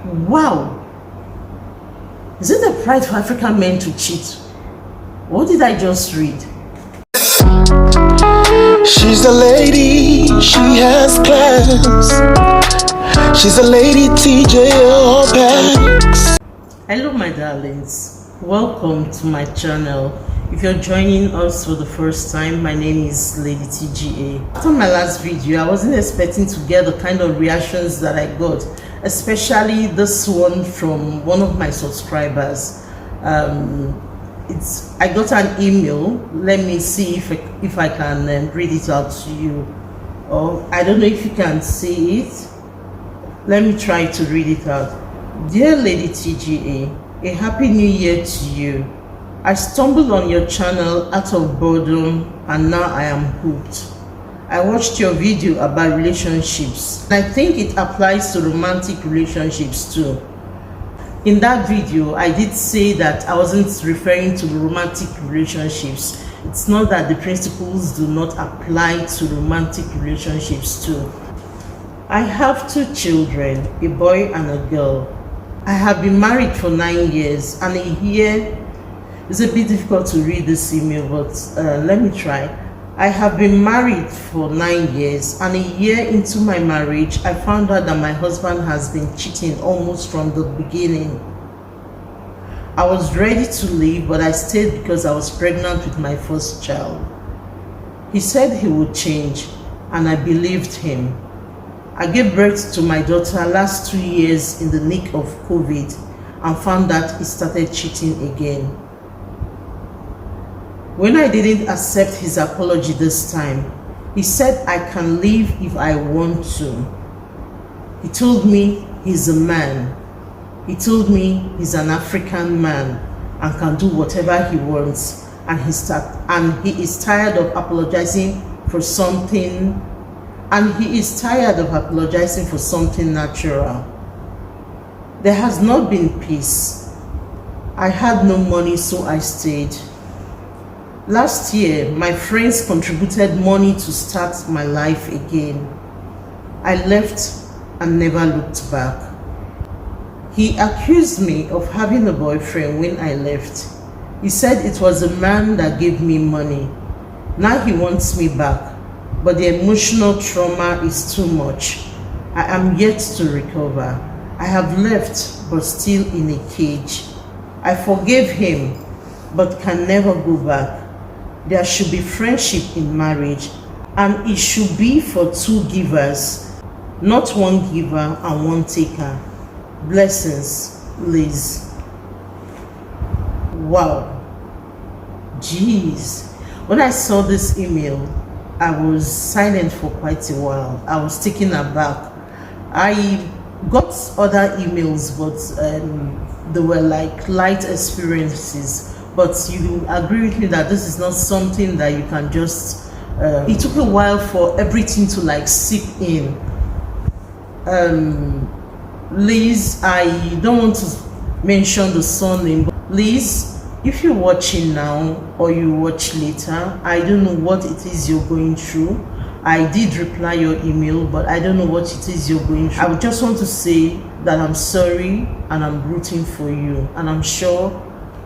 Wow! Is it a pride for African men to cheat? What did I just read? She's a lady, she has class. She's a ladytgaopex. Hello my darlings, welcome to my channel. If you're joining us for the first time, my name is Lady TGA. After my last video, I wasn't expecting to get the kind of reactions that I got, especially this one from one of my subscribers. I got an email. Let me see if I can read it out to you. Or I don't know if you can see it. Let me try to read it out. Dear Lady TGA, a happy new year to you. I stumbled on your channel out of boredom and now I am hooked. I watched your video about relationships and I think it applies to romantic relationships too. In that video, I did say that I wasn't referring to romantic relationships. It's not that the principles do not apply to romantic relationships too. I have 2 children, a boy and a girl. I have been married for 9 years and a year. It's a bit difficult to read this email, but let me try. I have been married for 9 years and a year into my marriage, I found out that my husband has been cheating almost from the beginning. I was ready to leave, but I stayed because I was pregnant with my first child. He said he would change and I believed him. I gave birth to my daughter last 2 years in the nick of COVID and found that he started cheating again. When I didn't accept his apology this time, he said I can leave if I want to. He told me he's a man. He told me he's an African man and can do whatever he wants, and he is tired of apologizing for something. Natural. There has not been peace. I had no money, so I stayed. Last year, my friends contributed money to start my life again. I left and never looked back. He accused me of having a boyfriend when I left. He said it was a man that gave me money. Now he wants me back, but the emotional trauma is too much. I am yet to recover. I have left, but still in a cage. I forgave him, but can never go back. There should be friendship in marriage, and it should be for 2 givers, not 1 giver and 1 taker. Blessings, Liz. Wow. Jeez. When I saw this email, I was silent for quite a while. I was taken aback. I got other emails, but they were like light experiences. But you agree with me that this is not something that you can just it took a while for everything to like seep in. Liz, I don't want to mention the surname, but Liz, if you're watching now or you watch later, I don't know what it is you're going through. I did reply your email, but I don't know what it is you're going through. I would just want to say that I'm sorry and I'm rooting for you, and I'm sure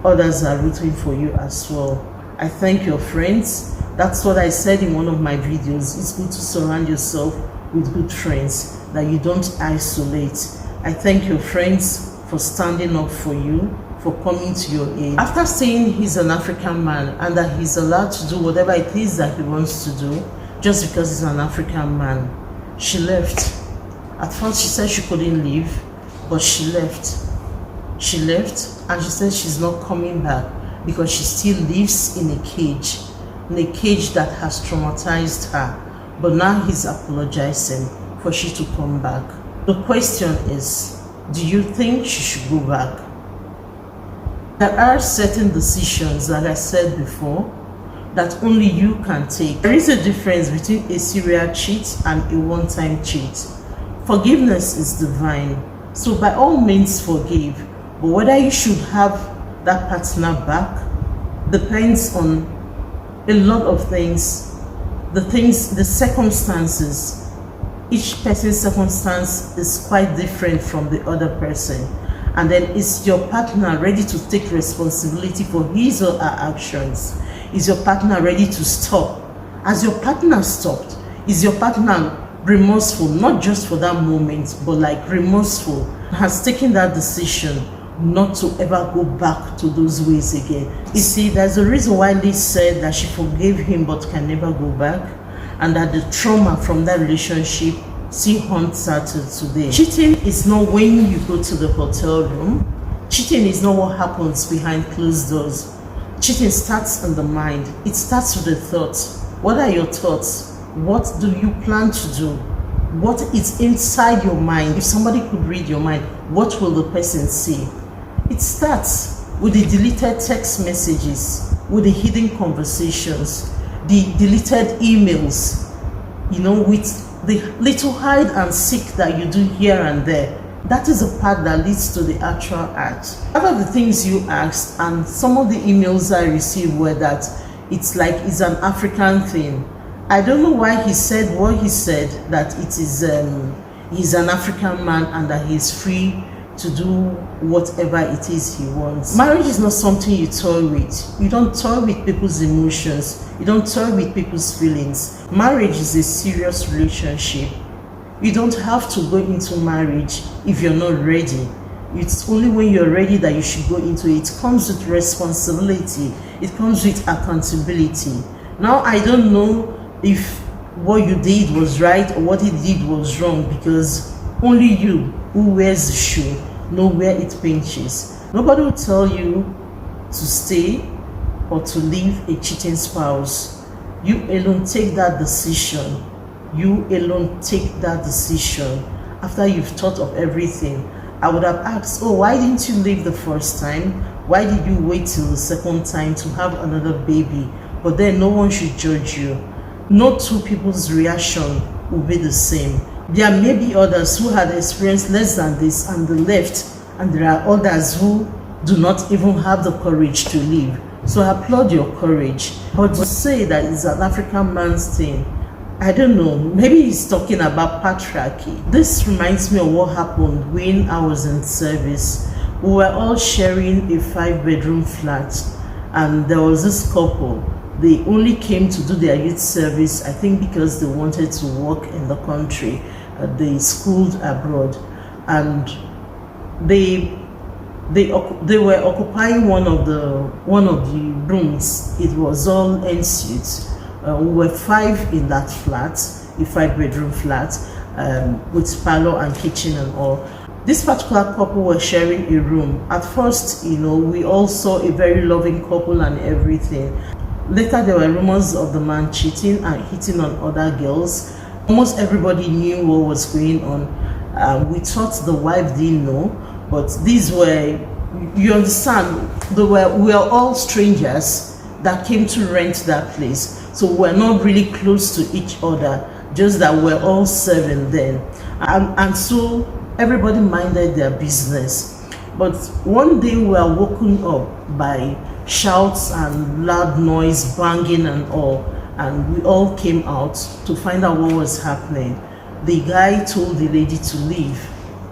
others are rooting for you as well. I thank your friends. That's what I said in one of my videos. It's good to surround yourself with good friends, that you don't isolate. I thank your friends for standing up for you, for coming to your aid. After saying he's an African man and that he's allowed to do whatever it is that he wants to do just because he's an African man, she left. At first she said she couldn't leave, but she left. She left and she said she's not coming back because she still lives in a cage that has traumatized her. But now he's apologizing for she to come back. The question is, do you think she should go back? There are certain decisions, like I said before, that only you can take. There is a difference between a serial cheat and a one-time cheat. Forgiveness is divine, so by all means forgive. But whether you should have that partner back depends on a lot of things. The circumstances. each person's circumstance is quite different from the other person. And then is your partner ready to take responsibility for his or her actions? Is your partner ready to stop? Has your partner stopped? Is your partner remorseful, not just for that moment, but like remorseful, has taken that decision not to ever go back to those ways again? You see, there's a reason why Liz said that she forgave him but can never go back, and that the trauma from that relationship still haunts her till today. Cheating is not when you go to the hotel room. Cheating is not what happens behind closed doors. Cheating starts in the mind. It starts with the thoughts. What are your thoughts? What do you plan to do? What is inside your mind? If somebody could read your mind, what will the person see? It starts with the deleted text messages, with the hidden conversations, the deleted emails, with the little hide and seek that you do here and there. That is a part that leads to the actual act. One of the things you asked, and some of the emails I received were that it's like it's an African thing. I don't know why he said what he said, that it is he's an African man and that he's free to do whatever it is he wants. Marriage is not something you toy with. You don't toy with people's emotions. You don't toy with people's feelings. Marriage is a serious relationship. You don't have to go into marriage if you're not ready. It's only when you're ready that you should go into it. It comes with responsibility. It comes with accountability. Now, I don't know if what you did was right or what he did was wrong, because only you who wears the shoe know where it pinches. Nobody will tell you to stay or to leave a cheating spouse. You alone take that decision. You alone take that decision after you've thought of everything. I would have asked, why didn't you leave the first time? Why did you wait till the second time to have another baby? But then no one should judge you. No two people's reaction will be the same. There may be others who had experienced less than this and they left, and there are others who do not even have the courage to leave. So I applaud your courage. But to say that it's an African man's thing, I don't know, maybe he's talking about patriarchy. This reminds me of what happened when I was in service. We were all sharing a 5-bedroom flat, and there was this couple. They only came to do their youth service, I think because they wanted to work in the country. They schooled abroad, and they were occupying one of the rooms. It was all en suite. We were 5 in that flat, a 5-bedroom flat, with parlor and kitchen and all. This particular couple were sharing a room. At first, we all saw a very loving couple and everything. Later, there were rumors of the man cheating and hitting on other girls. Almost everybody knew what was going on. We thought the wife didn't know, but these were, you understand, we were all strangers that came to rent that place. So we're not really close to each other, just that we're all serving then. And so everybody minded their business. But one day we were woken up by shouts and loud noise, banging and all. And we all came out to find out what was happening. The guy told the lady to leave.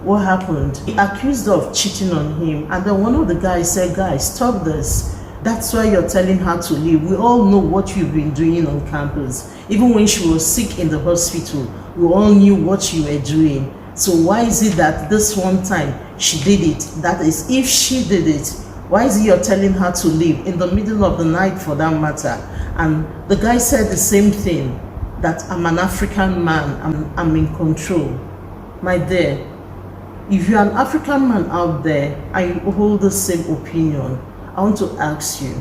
What happened? He accused her of cheating on him. And then one of the guys said, guys, stop this. That's why you're telling her to leave. We all know what you've been doing on campus. Even when she was sick in the hospital, we all knew what you were doing. So why is it that this one time she did it? That is, if she did it, why is it you're telling her to leave in the middle of the night, for that matter? And the guy said the same thing, that I'm an African man, I'm in control. My dear, if you're an African man out there and you hold the same opinion, I want to ask you,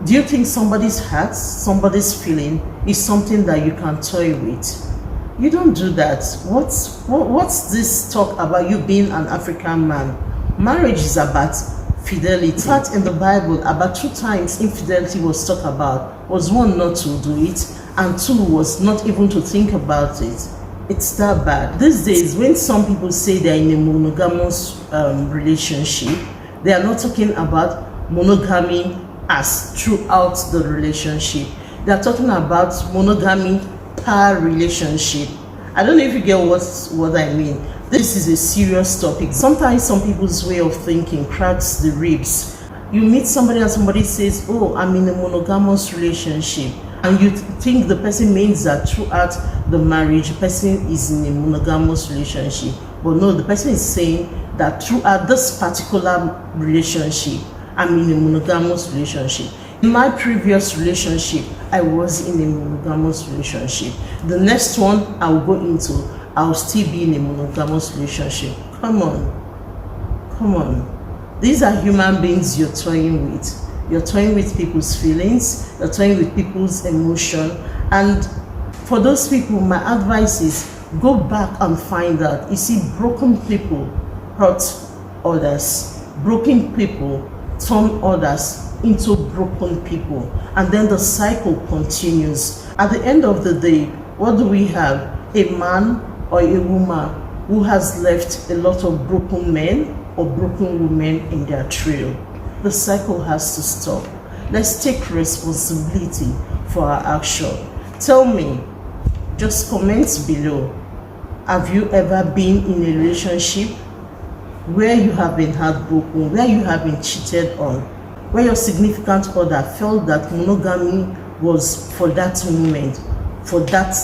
do you think somebody's heart, somebody's feeling is something that you can toy with? You don't do that. What's this talk about you being an African man? Marriage is about fidelity. In fact, in the Bible, about 2 times infidelity was talked about. Was 1, not to do it, and 2 was not even to think about it. It's that bad. These days, when some people say they're in a monogamous relationship, they are not talking about monogamy as throughout the relationship. They are talking about monogamy per relationship. I don't know if you get what I mean. This is a serious topic. Sometimes some people's way of thinking cracks the ribs. You meet somebody and somebody says, oh, I'm in a monogamous relationship, and you think the person means that throughout the marriage the person is in a monogamous relationship. But no, the person is saying that throughout this particular relationship, I'm in a monogamous relationship. In my previous relationship, I was in a monogamous relationship. The next one I'll go into, I'll still be in a monogamous relationship. Come on. Come on. These are human beings you're toying with. You're toying with people's feelings. You're toying with people's emotion. And for those people, my advice is go back and find out. You see, broken people hurt others. Broken people turn others into broken people, and then the cycle continues. At the end of the day, what do we have? A man or a woman who has left a lot of broken men or broken women in their trail. The cycle has to stop. Let's take responsibility for our action. Tell me, just comment below, have you ever been in a relationship where you have been heartbroken, where you have been cheated on, where your significant other felt that monogamy was for that moment, for that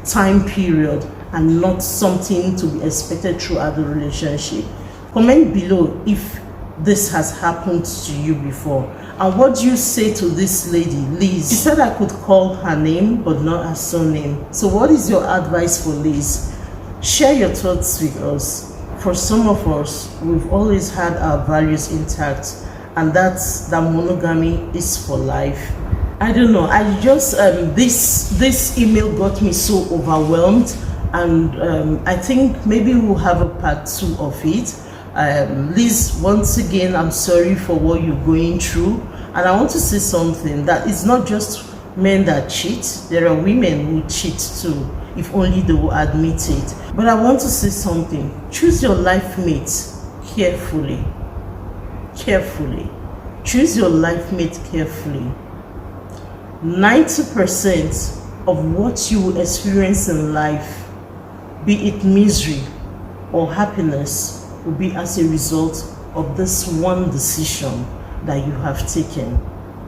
time period, and not something to be expected throughout the relationship? Comment below if this has happened to you before. And what do you say to this lady, Liz? She said I could call her name but not her surname. So what is your advice for Liz? Share your thoughts with us. For some of us, we've always had our values intact, and that's that monogamy is for life. I don't know, I just this email got me so overwhelmed, and I think maybe we'll have a part 2 of it. Liz, once again, I'm sorry for what you're going through, and I want to say something, that it's not just men that cheat, there are women who cheat too, if only they will admit it. But I want to say something. Choose your life mate carefully. Carefully. Choose your life mate carefully. 90% of what you will experience in life, be it misery or happiness, will be as a result of this one decision that you have taken.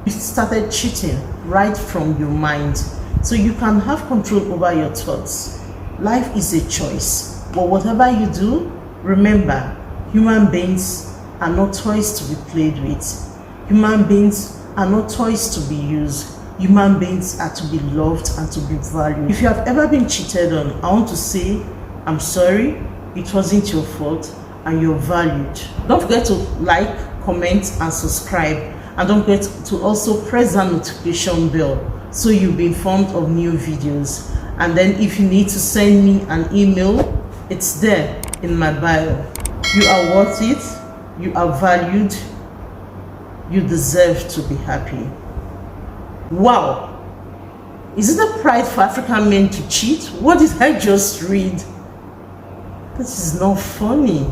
You started cheating right from your mind, so you can have control over your thoughts. Life is a choice, but whatever you do, remember, human beings are not toys to be played with. Human beings are not toys to be used. Human beings are to be loved and to be valued. If you have ever been cheated on, I want to say, I'm sorry, it wasn't your fault, and you're valued. Don't forget to like, comment, and subscribe. And don't forget to also press that notification bell so you'll be informed of new videos. And then if you need to send me an email, it's there in my bio. You are worth it, you are valued, you deserve to be happy. Wow, is it a pride for African men to cheat? What did I just read? This is not funny.